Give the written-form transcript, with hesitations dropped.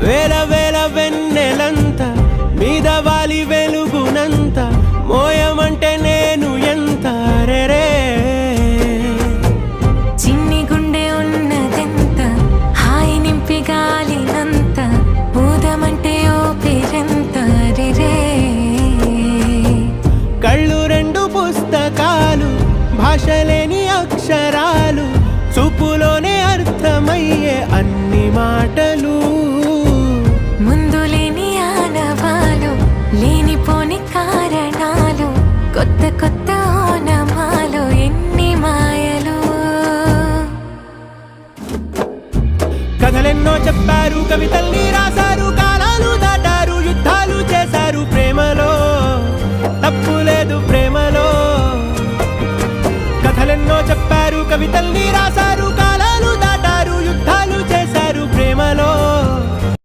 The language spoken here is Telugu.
వేల వేల వెన్నెలంత మీద వాలి వెలుగునంత మోయమంటే నేను ఎంత రే చిన్ని గుండె ఉన్నదెంత హాయి నింపి గాలినంత ఊదమంటే ఓపిరెంత రే కళ్ళు రెండు పుస్తకాలు భాషలేని అక్షరాలు చూపులోనే అర్థమయ్యే అన్ని మాటలు ముందు లేని ఆనవాలు లేనిపోని కారణాలు కొత్త కొత్త ఓనమాలు ఎన్ని మాయలు కథలెన్నో చెప్పారు కవితల్ని రాశారు కాలాలు దాటారు యుద్ధాలు చేశారు ప్రేమలో తప్పు లేదు ప్రేమలో కథలెన్నో చెప్పారు కవితల్ని